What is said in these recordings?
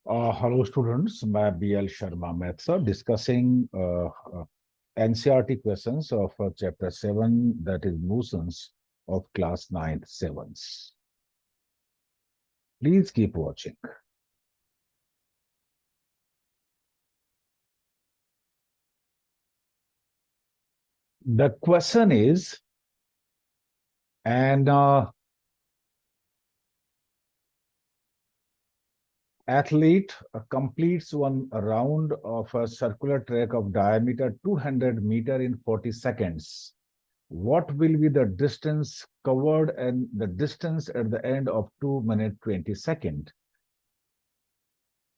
Hello students, मैं BL Sharma Maths discussing NCERT questions of chapter 7, that is motions of class 9th 7th. Please keep watching. The question is, an athlete completes one round of a circular track of diameter 200 meter in 40 seconds. What will be the distance covered and the distance at the end of 2 minutes 20 seconds?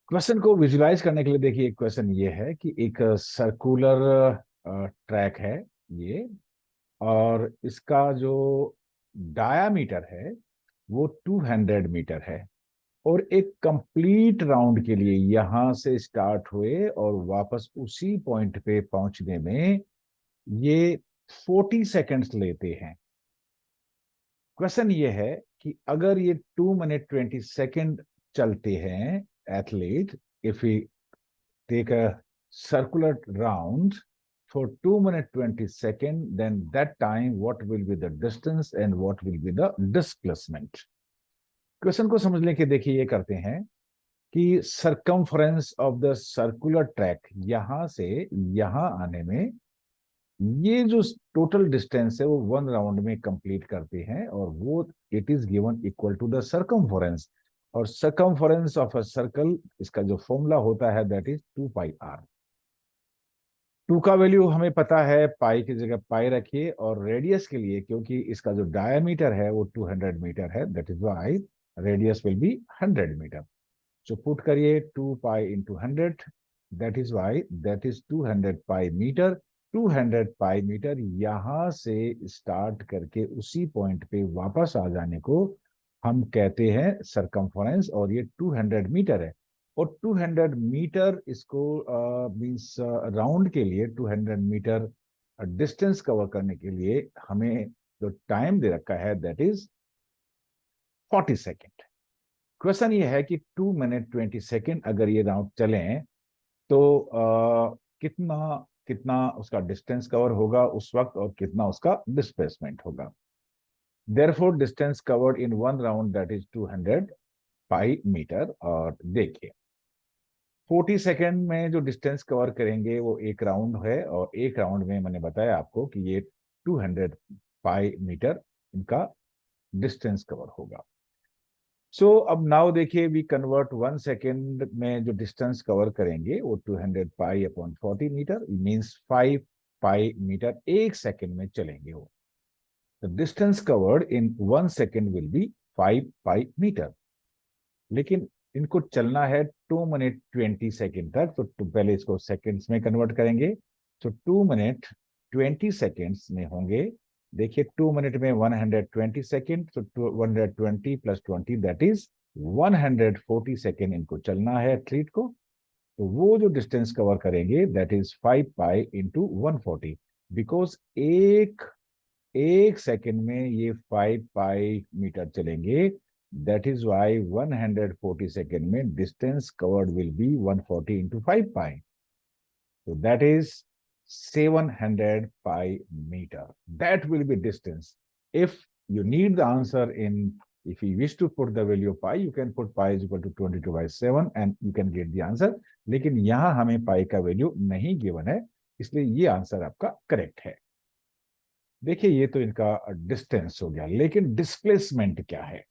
Question को visualise करने के लिए देखिए, question ये है कि एक circular track है ये, और इसका जो डायामीटर है वो 200 मीटर है, और एक कंप्लीट राउंड के लिए यहां से स्टार्ट हुए और वापस उसी पॉइंट पे पहुंचने में ये 40 सेकंड्स लेते हैं। क्वेश्चन ये है कि अगर ये 2 मिनट 20 सेकंड चलते हैं, athlete, if we take a circular round for 2 minutes 20 seconds, then that time what will be the distance and what will be the displacement? Question को समझने के देखिए ये करते हैं कि circumference of the circular track, यहां से यहां आने में ये जो टोटल डिस्टेंस है वो वन राउंड में कंप्लीट करते हैं, और वो it is given equal to the circumference, और सर्कमफरेंस ऑफ अ सर्कल, इसका जो फॉर्मूला होता है दैट इज 2πr। टू का वैल्यू हमें पता है, पाई की जगह पाई रखिए, और रेडियस के लिए क्योंकि इसका जो डायमीटर है वो 200 मीटर है, that is why radius will be 100 metre. So put करिए 2π into 100, that is why that is 200π metre. 200π metre यहां से स्टार्ट करके उसी पॉइंट पे वापस आ जाने को हम कहते हैं सरकमफरेंस, और ये 200 मीटर है। और 200 मीटर इसको मींस राउंड के लिए 200 मीटर डिस्टेंस कवर करने के लिए हमें जो टाइम दे रखा है दैट इज 40 सेकेंड। क्वेश्चन ये है कि 2 मिनट 20 सेकेंड अगर ये राउंड चले तो कितना कितना उसका डिस्टेंस कवर होगा उस वक्त, और कितना उसका डिस्प्लेसमेंट होगा। Therefore distance covered in one round that is 200π metre. और देखिए 40 सेकेंड में जो डिस्टेंस कवर करेंगे वो एक राउंड है, और एक राउंड में मैंने बताया आपको कि ये 200π मीटर इनका डिस्टेंस कवर होगा। सो अब नाउ देखिए वी कन्वर्ट 1 सेकेंड में जो डिस्टेंस कवर करेंगे वो 200π/40 मीटर मीन्स 5π मीटर एक सेकेंड में चलेंगे वो। The distance covered in 1 second will be 5π metre. लेकिन इनको चलना है 2 मिनट 20 सेकेंड तक, तो पहले इसको सेकेंड्स में कन्वर्ट करेंगे। तो 2 मिनट 20 सेकेंड्स में होंगे। देखिए 2 मिनट में 120 सेकेंड, तो 120 प्लस 20 दैट इज 140 सेकेंड इनको चलना है एथलीट को। तो वो जो डिस्टेंस कवर करेंगे दैट इज 5π/140, बिकॉज एक एक सेकेंड में ये 5π मीटर चलेंगे। दैट इज वाई 140 सेकेंड में distance covered will be 140 into 5π, so that is 700π/मीटर. That will be distance. If you need the answer in, if you wish to put the value of pi, you can put pi is equal to 22/7 and you can get the answer. लेकिन यहां हमें पाई का value नहीं given है, इसलिए ये answer आपका correct है। देखिए ये तो इनका डिस्टेंस हो गया, लेकिन डिस्प्लेसमेंट क्या है?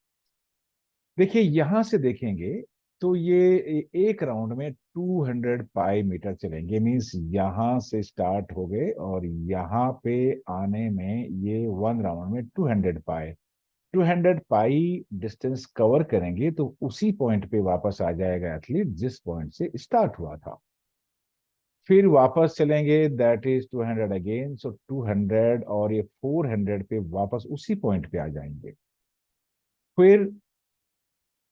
देखिए यहां से देखेंगे तो ये एक राउंड में 200π/मीटर चलेंगे, मींस यहां से स्टार्ट हो गए और यहां पे आने में ये वन राउंड में 200π डिस्टेंस कवर करेंगे, तो उसी पॉइंट पे वापस आ जाएगा एथलीट जिस पॉइंट से स्टार्ट हुआ था। फिर वापस चलेंगे दैट इज 200 अगेन, सो 200 और ये 400 पे वापस उसी पॉइंट पे आ जाएंगे। फिर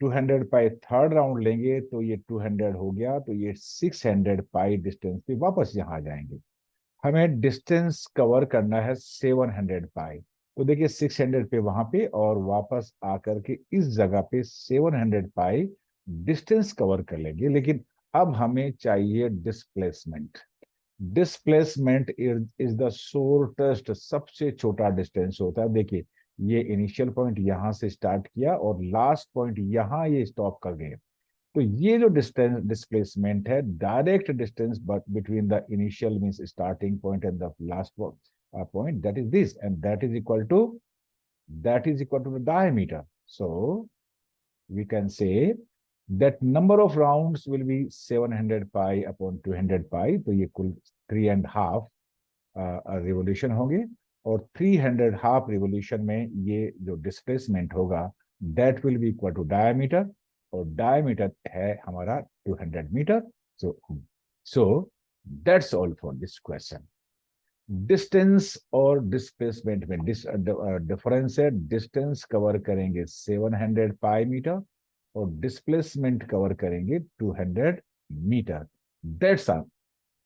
200π थर्ड राउंड लेंगे तो ये 200 हो गया, तो ये 600π डिस्टेंस पे वापस यहाँ आ जाएंगे। हमें डिस्टेंस कवर करना है 700π, तो देखिए 600 पे वहां पे और वापस आकर के इस जगह पे 700π डिस्टेंस कवर कर लेंगे, लेकिन अब हमें चाहिए displacement. Displacement is the shortest, सबसे छोटा डिस्टेंस होता है। देखिए, ये इनिशियल पॉइंट यहां से स्टार्ट किया और लास्ट पॉइंट यहां ये स्टॉप कर गए। तो ये जो डिस्टेंस डिस्प्लेसमेंट है, direct distance between the initial means starting point and the last point, that is this, and that is equal to the diameter. So we can say that number of rounds will be 700 pi upon 200 pi. तो ये कुल 3.5 revolution होंगे, और 3.5 revolution में ये जो displacement होगा that will be equal to diameter, और डायमीटर है हमारा 200 metre. So so that's all for this question. Distance और डिस्प्लेसमेंट में डिफरेंस है. डिस्टेंस कवर करेंगे 700 पाई मीटर और डिस्प्लेसमेंट कवर करेंगे 200 metre. That's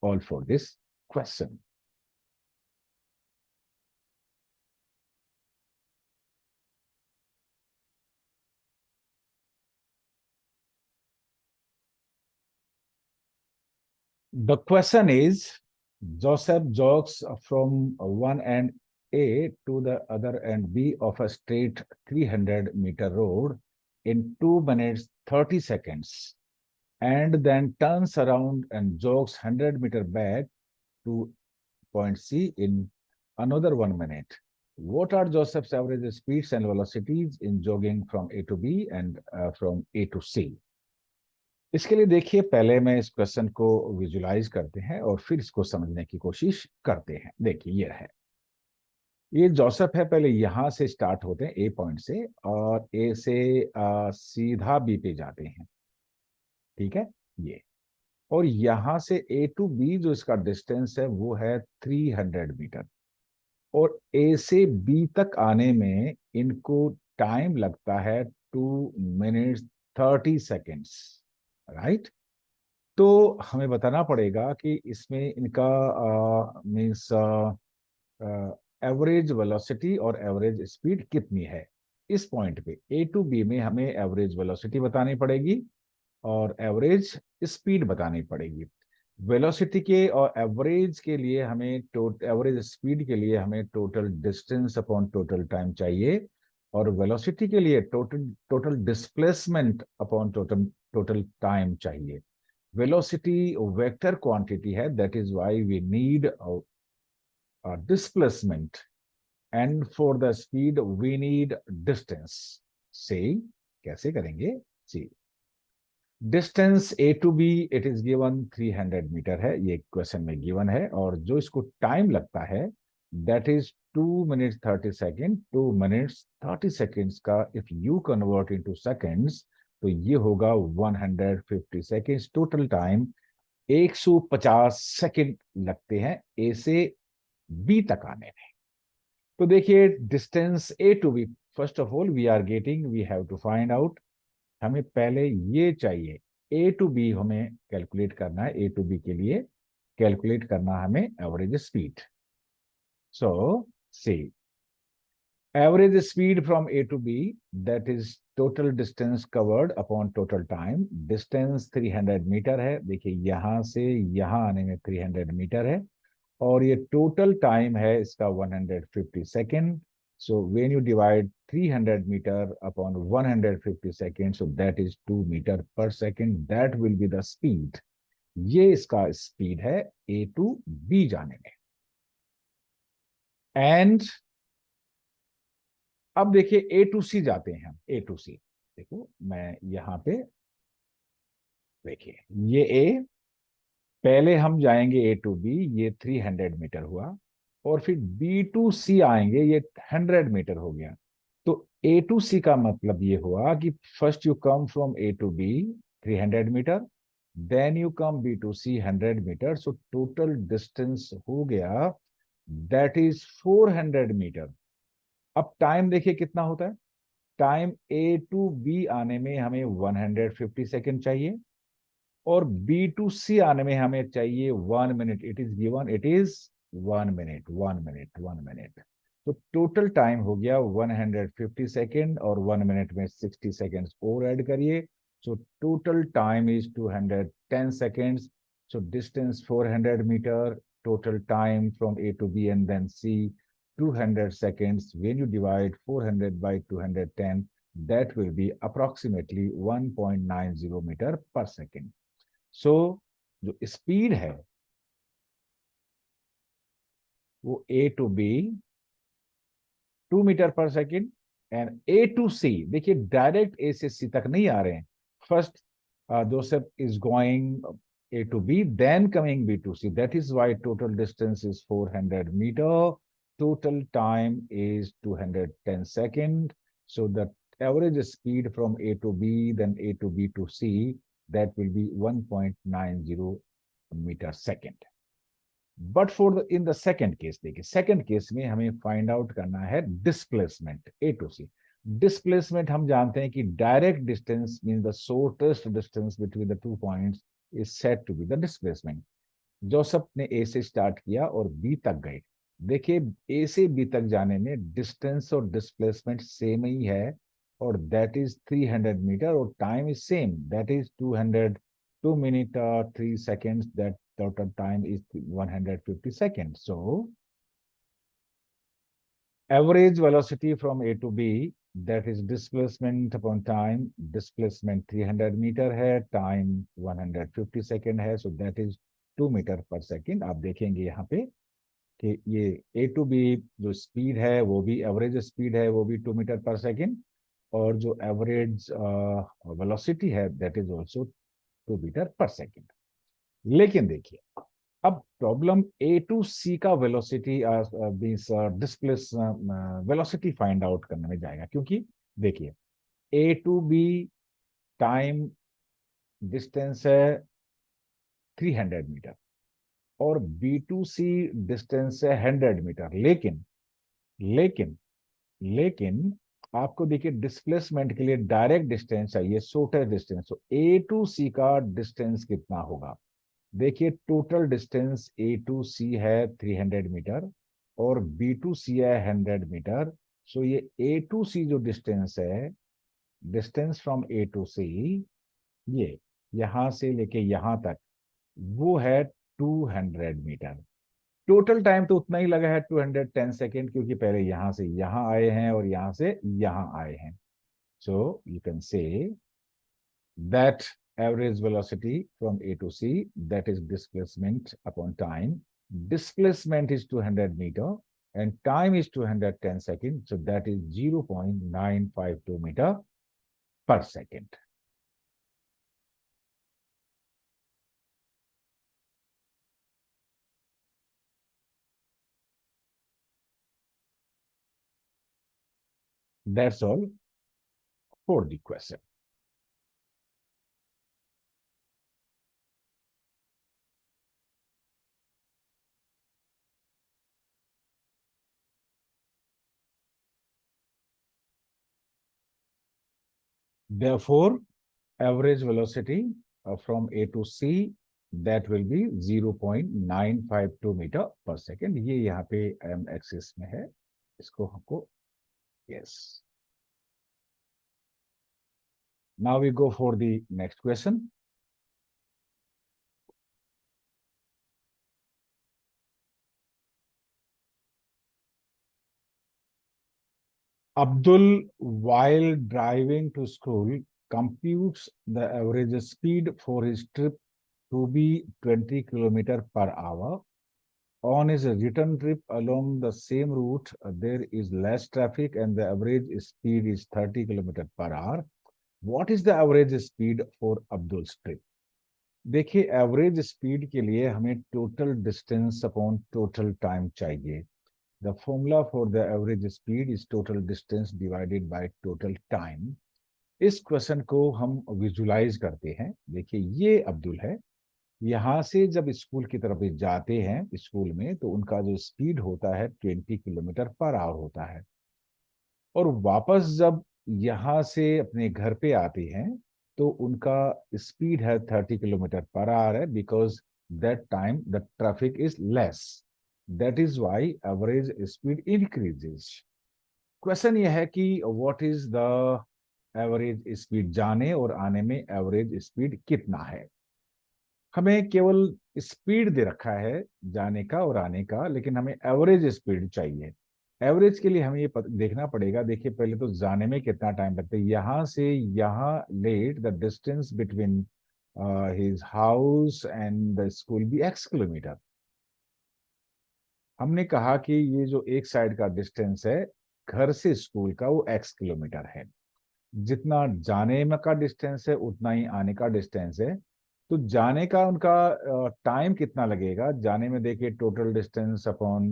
all for this question. The question is, Joseph jogs from one end A to the other end B of a straight 300-meter road in 2 minutes 30 seconds, and then turns around and jogs 100 meter back to point C in another 1 minute. What are Joseph's average speeds and velocities in jogging from A to B and from A to C? इसके लिए देखिए, पहले मैं इस question को visualise करते हैं और फिर इसको समझने की कोशिश करते हैं. देखिए, ये है, ये जोसेफ है. पहले यहां से स्टार्ट होते हैं ए पॉइंट से, और ए से सीधा बी पे जाते हैं. ठीक है, ये. और यहां से ए टू बी जो इसका डिस्टेंस है वो है 300 मीटर. और ए से बी तक आने में इनको टाइम लगता है 2 मिनट 30 सेकेंड्स. राइट. तो हमें बताना पड़ेगा कि इसमें इनका मीन्स एवरेज वेलोसिटी और एवरेज स्पीड कितनी है. इस पॉइंट पे ए टू बी में हमें एवरेज वेलोसिटी बतानी पड़ेगी और एवरेज स्पीड बतानी पड़ेगी. वेलोसिटी के और एवरेज के लिए हमें एवरेज स्पीड के लिए हमें total distance upon total time चाहिए, और वेलोसिटी के लिए total total displacement upon total total time चाहिए. Velocity vector quantity है, that is why we need a displacement, and for the speed we need distance. See, कैसे करेंगे? See, distance A to B it is given 300 metre है, ये question में given है. और जो इसको टाइम लगता है that is 2 minute 30 second. 2 minutes 30 seconds का if you convert into seconds तो ये होगा 150 सेकेंड्स. टोटल टाइम 150 सेकेंड लगते हैं ए से बी तक आने में. तो देखिए, distance A to B, first of all we have to find out. हमें पहले ये चाहिए, ए टू बी हमें कैलकुलेट करना है. ए टू बी के लिए कैलकुलेट करना हमें average speed. So see, average speed from A to B, that is total distance covered upon total time. Distance 300 metre है. देखिए, यहां से यहां आने में 300 मीटर है, और ये टोटल टाइम है इसका 150 second. So when you divide 300 meter upon 150 seconds, so that is 2 meter per second. That will be the speed. ये इसका स्पीड है ए टू बी जाने में. एंड अब देखिए, ए टू सी जाते हैं हम. ए टू सी देखो, मैं यहां पे देखिए, ये ए, पहले हम जाएंगे ए टू बी, ये 300 मीटर हुआ, और फिर बी टू सी आएंगे, ये 100 मीटर हो गया. तो ए टू सी का मतलब ये हुआ कि first you come from A to B 300 metre, then you come B to C 100 metre. So total distance हो गया दैट इज 400 मीटर. अब टाइम देखिए कितना होता है. टाइम ए टू बी आने में हमें 150 सेकेंड चाहिए, और बी टू सी आने में हमें चाहिए 1 minute. It is given, it is 1 minute 1 minute 1 minute. तो टोटल टाइम हो गया 150 सेकेंड, और 1 मिनट में 60 सेकेंड्स और ऐड करिए. So total time is 210 seconds. So distance 400 meter, total time from A to B and then C 200 seconds. When you divide 400 by 210, that will be approximately 1.90 metre per second. So जो speed है वो A to B 2 metre per second and A to C. देखिए direct A से C तक नहीं आ रहे हैं. First Joseph is going A to B, then coming B to C. That is why total distance is 400 meter. Total time is 210 seconds. So the average speed from A to B, then A to B to C, that will be 1.90 metre second. But for in the second case, देखिए second case में हमें find out करना है displacement A to C. Displacement हम जानते हैं कि direct distance mean the shortest distance between the two points is said to be the displacement. Joseph ने ए से स्टार्ट किया और बी तक गए. देखिए ए से बी तक जाने में डिस्टेंस और डिस्प्लेसमेंट सेम ही है और दैट इज 300 मीटर और time is same, that is 2 minutes 3 seconds. That total time is 150 seconds. So average velocity from A to B, that is displacement upon time. Displacement 300 meter है, time 150 second है, so that is 2 metre per second. आप देखेंगे यहाँ पे कि ये A to B जो speed है वो भी एवरेज स्पीड है, वो भी 2 मीटर पर सेकेंड, और जो एवरेज वेलोसिटी है that is also 2 metre per second. लेकिन देखिए अब प्रॉब्लम ए टू सी का velocity displace velocity find out करने में जाएगा, क्योंकि देखिए ए टू बी टाइम डिस्टेंस है 300 मीटर और बी टू सी डिस्टेंस है 100 मीटर. लेकिन लेकिन लेकिन आपको देखिए डिस्प्लेसमेंट के लिए डायरेक्ट डिस्टेंस चाहिए, शॉर्टेस्ट डिस्टेंस. तो ए टू सी का डिस्टेंस कितना होगा? देखिए टोटल डिस्टेंस ए टू सी है 300 मीटर और बी टू सी है 100 मीटर. सो ये ए टू सी जो डिस्टेंस है, डिस्टेंस फ्रॉम ए टू सी, ये यहां से लेके यहां तक वो है 200 मीटर. टोटल टाइम तो उतना ही लगा है 210 सेकेंड, क्योंकि पहले यहां से यहां आए हैं और यहां से यहां आए हैं. So you can say that average velocity from A to C, that is displacement upon time. Displacement is 200 meter and time is 210 seconds. So that is 0.952 meter per second. That's all for the question. Therefore, average velocity from A to C, that will be 0.952 meter per second. ये यहाँ पे m axis में है, इसको हमको yes. Now we go for the next question. Abdul, while driving to school, computes the average speed for his trip to be 20 km per hour. On his return trip along the same route, there is less traffic and the average speed is 30 km per hour. What is the average speed for Abdul's trip? देखिए average speed के लिए हमें total distance upon total time चाहिए. The formula for the average speed is total distance divided by total time. इस question को हम visualise करते हैं. देखिए ये अब्दुल है, यहाँ से जब स्कूल की तरफ जाते हैं स्कूल में तो उनका जो स्पीड होता है 20 किलोमीटर पर आवर होता है, और वापस जब यहाँ से अपने घर पे आते हैं तो उनका स्पीड है 30 किलोमीटर पर आवर है, because that time the traffic is less. That is why average speed increases. Question यह है कि what is the average speed, जाने और आने में एवरेज स्पीड कितना है। हमें केवल स्पीड दे रखा है जाने का और आने का, लेकिन हमें एवरेज स्पीड चाहिए। एवरेज के लिए हमें ये देखना पड़ेगा। देखिए पहले तो जाने में कितना टाइम लगता है, यहां से यहाँ let the distance between his house and the school be x kilometre. हमने कहा कि ये जो एक साइड का डिस्टेंस है घर से स्कूल का, वो x किलोमीटर है। जितना जाने में का डिस्टेंस है उतना ही आने का डिस्टेंस है। तो जाने का उनका टाइम कितना लगेगा, जाने में देखिए total distance upon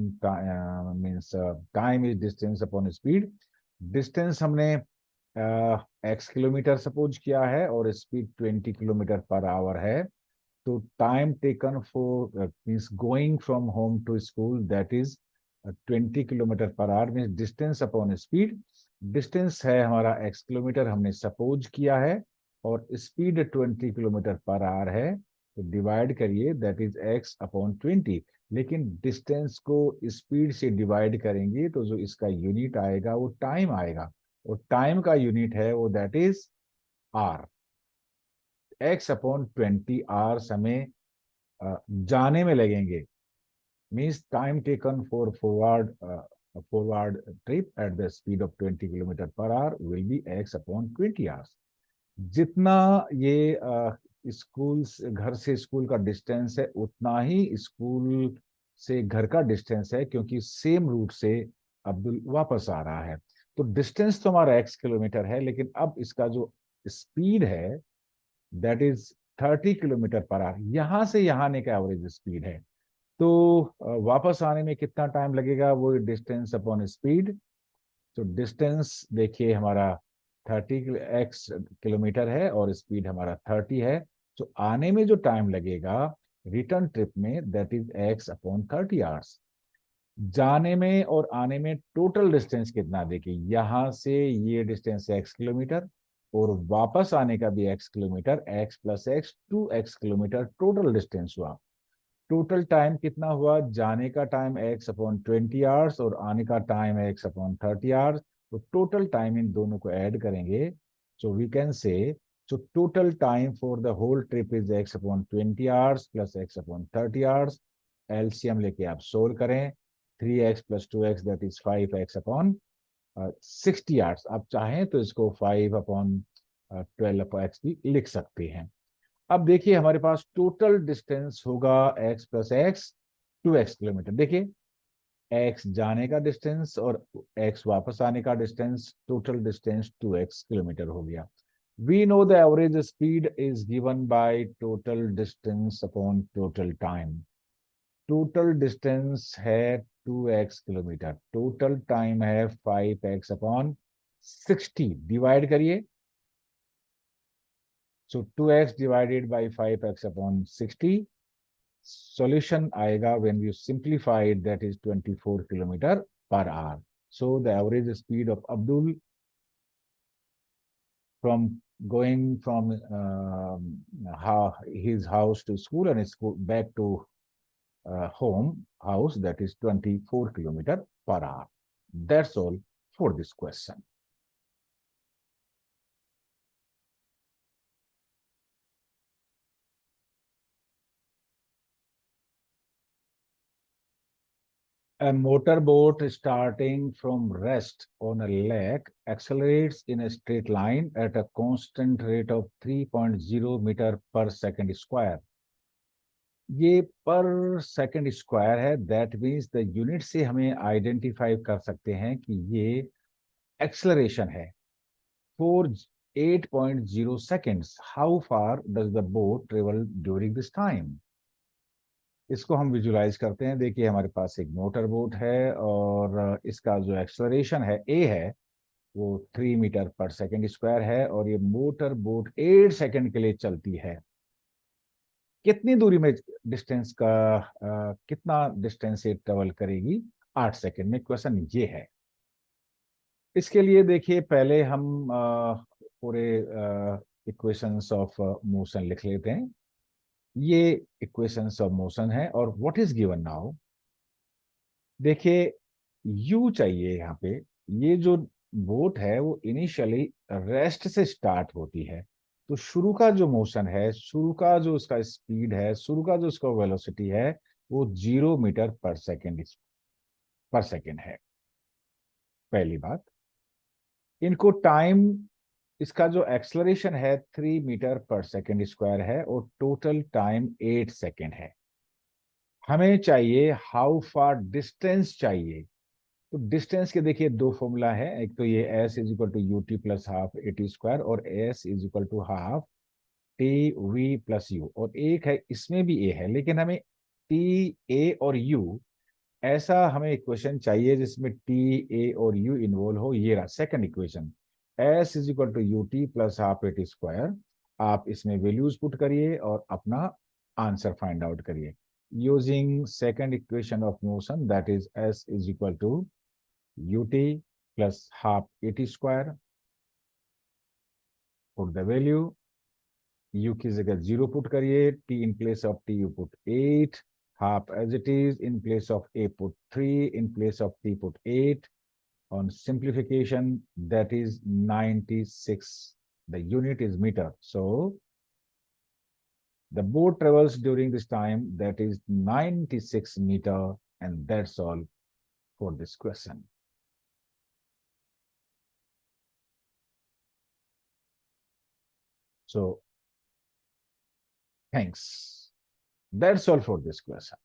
means time is distance upon speed. Distance हमने x किलोमीटर सपोज किया है और स्पीड 20 किलोमीटर पर आवर है। तो time taken for means going from home to school, that is 20 kilometre per hour, means distance upon speed. Distance है हमारा x kilometre हमने suppose किया है, और स्पीड 20 किलोमीटर पर आवर है, तो डिवाइड करिए, दैट इज x/20। लेकिन डिस्टेंस को स्पीड से डिवाइड करेंगे तो जो इसका यूनिट आएगा वो टाइम आएगा, और टाइम का यूनिट है वो दैट इज आर। x/20 हमें जाने में लगेंगे, means time taken for forward trip at the speed of 20 kilometre per our will be x/20 hours. जितना ये स्कूल घर से स्कूल का डिस्टेंस है उतना ही स्कूल से घर का डिस्टेंस है, क्योंकि सेम रूट से अब्दुल वापस आ रहा है। तो डिस्टेंस तो हमारा x किलोमीटर है, लेकिन अब इसका जो स्पीड है that is 30 kilometre per our. यहां से यहाँ आने का एवरेज स्पीड है। तो वापस आने में कितना टाइम लगेगा, वो डिस्टेंस अपॉन स्पीड। तो डिस्टेंस देखिए हमारा 30 किलोमीटर है और स्पीड हमारा 30 है। तो आने में जो टाइम लगेगा रिटर्न ट्रिप में, दैट इज x/30 आवर्स। जाने में और आने में टोटल डिस्टेंस कितना, देखिए यहां से ये डिस्टेंस है x किलोमीटर, और वापस आने का भी x kilometre, x+x 2x kilometre total distance हुआ। टोटल टाइम कितना हुआ, जाने का टाइम x/20 आवर्स और आने का टाइम x/30 आवर्स। तो टोटल टाइम इन दोनों को ऐड करेंगे, so we can say, so total time for the whole trip is x/20 hours plus x/30 hours. LCM लेके आप सोल्व करें, 3x + 2x that is 5x/60 hours. आप चाहें तो इसको 5/12x भी लिख सकते हैं। अब देखिए हमारे पास टोटल डिस्टेंस होगा x+x 2x किलोमीटर। देखिए x जाने का डिस्टेंस और x वापस आने का distance, total distance 2x kilometre हो गया। We know the average speed is given by total distance upon total time. Total distance है 2x किलोमीटर, टोटल टाइम है 5x/60। डिवाइड करिए, so 2x divided by 5x/60। solution आएगा when you simplify it, that is 24 km/hour. So the average speed of Abdul from going from his house to school and school back to home house, that is 24 km/hour. That's all for this question. A motorboat starting from rest on a lake accelerates in a straight line at a constant rate of 3.0 meter per second square. ये पर second square है, that means the unit से हमें identify कर सकते हैं कि ये एक्सलरेशन है for 8.0 seconds. How far does the boat travel during this time. इसको हम विजुलाइज करते हैं। देखिए हमारे पास एक मोटर बोट है और इसका जो एक्सलरेशन है ए है वो 3 मीटर पर सेकेंड स्क्वायर है, और ये मोटर बोट 8 सेकेंड के लिए चलती है। कितनी दूरी में डिस्टेंस का कितना डिस्टेंस ये ट्रेवल करेगी 8 सेकेंड में, क्वेश्चन ये है। इसके लिए देखिए पहले हम पूरे इक्वेशंस ऑफ मोशन लिख लेते हैं। ये इक्वेशंस ऑफ मोशन है और व्हाट इज गिवन नाउ। देखिए u चाहिए यहाँ पे। ये जो बोट है वो इनिशियली रेस्ट से स्टार्ट होती है, तो शुरू का जो मोशन है, शुरू का जो उसका स्पीड है, शुरू का जो उसका वेलोसिटी है, वो 0 मीटर पर सेकेंड है। पहली बात, इनको टाइम, इसका जो एक्सलरेशन है 3 मीटर पर सेकेंड स्क्वायर है और टोटल टाइम 8 सेकेंड है। हमें चाहिए हाउ फार डिस्टेंस चाहिए। तो डिस्टेंस के देखिए दो फॉर्मूला है, एक तो ये s is equal to u t plus half a t square और s is equal to half t v plus u, और एक है इसमें भी ए है, लेकिन हमें टी ए और यू, ऐसा हमें इक्वेशन चाहिए जिसमें टी ए और यू इन्वॉल्व हो। ये रहा second equation, s is equal to u t plus half a t square. आप इसमें वैल्यूज पुट करिए और अपना आंसर फाइंड आउट करिए using second equation of motion, that is s is equal to ut plus half at square. Put the value, u की जगह 0 put करिए, t in place of t you put 8, half as it is, in place of a put 3, in place of t put 8. On simplification, that is 96. The unit is meter. So the boat travels during this time, that is 96 meter, and that's all for this question. So thanks. That's all for this question.